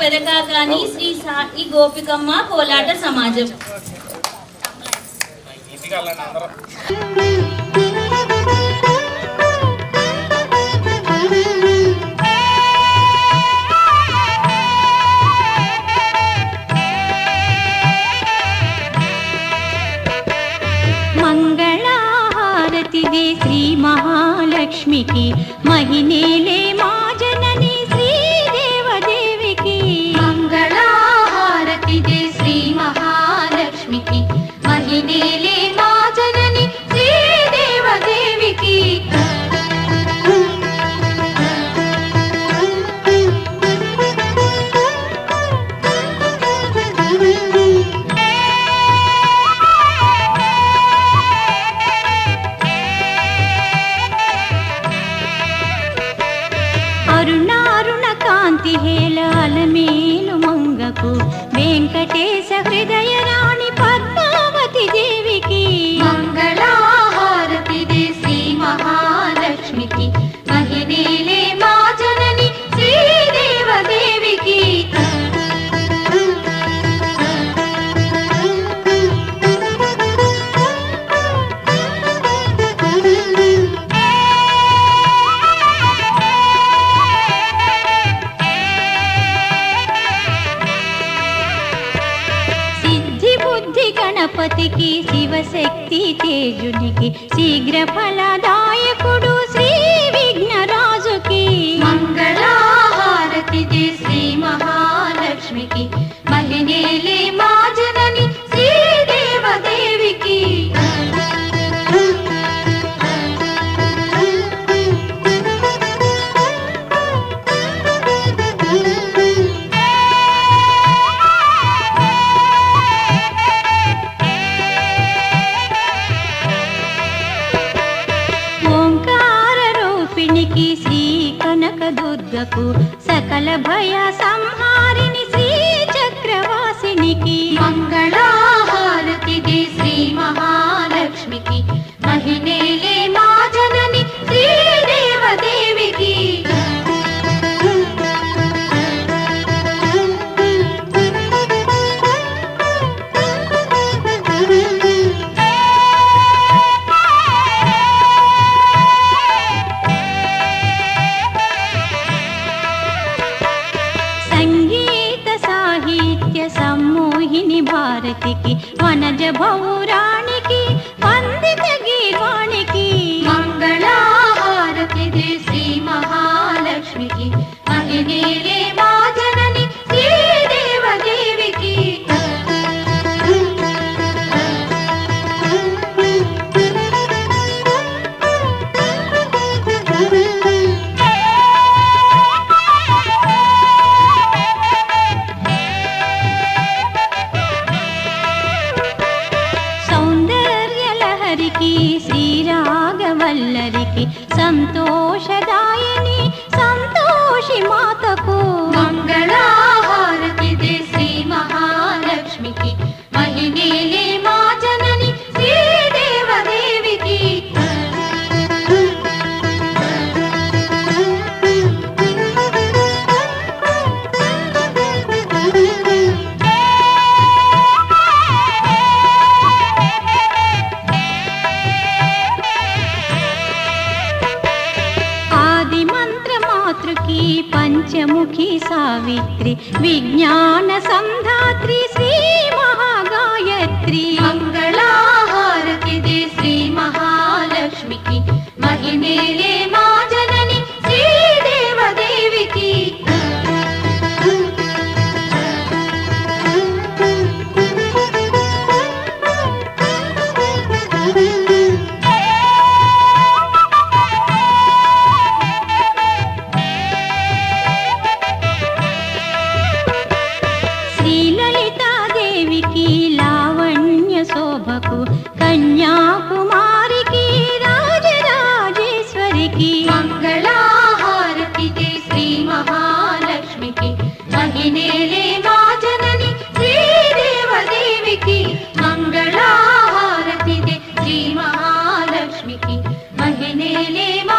పెదకాకాని శ్రీ సాయి గోపికమ్మ కోలాట సమాజం. మంగళహారతిదే శ్రీ మహాలక్ష్మికి మహినేలే మా జనని శ్రీదేవదేవికి. మంగళహారతిదే శ్రీ మహాలక్ష్మికి మహినేలే మా జనని శ్రీదేవదేవికి. అరుణారుణ కాంతి హేళ అలమేలు మంగకు వెంకటేశ హృదయ రాణి పద్మావతి దేవికి. మంగళహారతిదే శ్రీ మహాలక్ష్మికి మహినేలే మా జనని శ్రీదేవదేవికి. సిద్ధి బుద్ధి గణపతికి శివశక్తి తేజునికి శీఘ్ర ఫలదాయకుడు శ్రీ విఘ్నరాజుకి. మంగళహారతిదే శ్రీ మహాలక్ష్మికి మహినేలే మా జనని శ్రీదేవదేవికి. ఓంకార రూపిణికి శ్రీ కనక దుర్గకు సకల భయ సంహారిణి శ్రీ చక్రవాసినికి. మంగళహారతిదే శ్రీ మహాలక్ష్మికి మహినేలే మా జనని శ్రీదేవదేవికి. సంగీత సాహిత్య సమ్మోహిని భారతికి వనజ భౌరాణికి వందిత గీర్వాణికి. మంగళహారతిదే శ్రీ మహాలక్ష్మికి మహినేలే మా జనని శ్రీదేవదేవికి. సౌందర్యలహరికి శ్రీరాగవల్లరికి సంతోషదాయిని సంతోషి మాతకు. మంగళహారతిదే శ్రీ మహాలక్ష్మికి మహినేలే మా జనని శ్రీదేవదేవికి. ఆది మంత్రమాతృకి పంచముఖి సావిత్రి విజ్ఞాన సంధాత్రి శ్రీ మహాగాయత్రి. మంగళహారతిదే శ్రీ మహాలక్ష్మికి మహినేలే మా జనని శ్రీదేవదేవికి. శ్రీలలితాదేవికి లావణ్య శోభకు కన్యాకుమారికి రాజరాజేశ్వరికి. మంగళహారతిదే శ్రీ మహాలక్ష్మికి మహినేలే మా జనని శ్రీదేవదేవికి. మంగళహారతిదే శ్రీ మహాలక్ష్మికి మహినేలే మా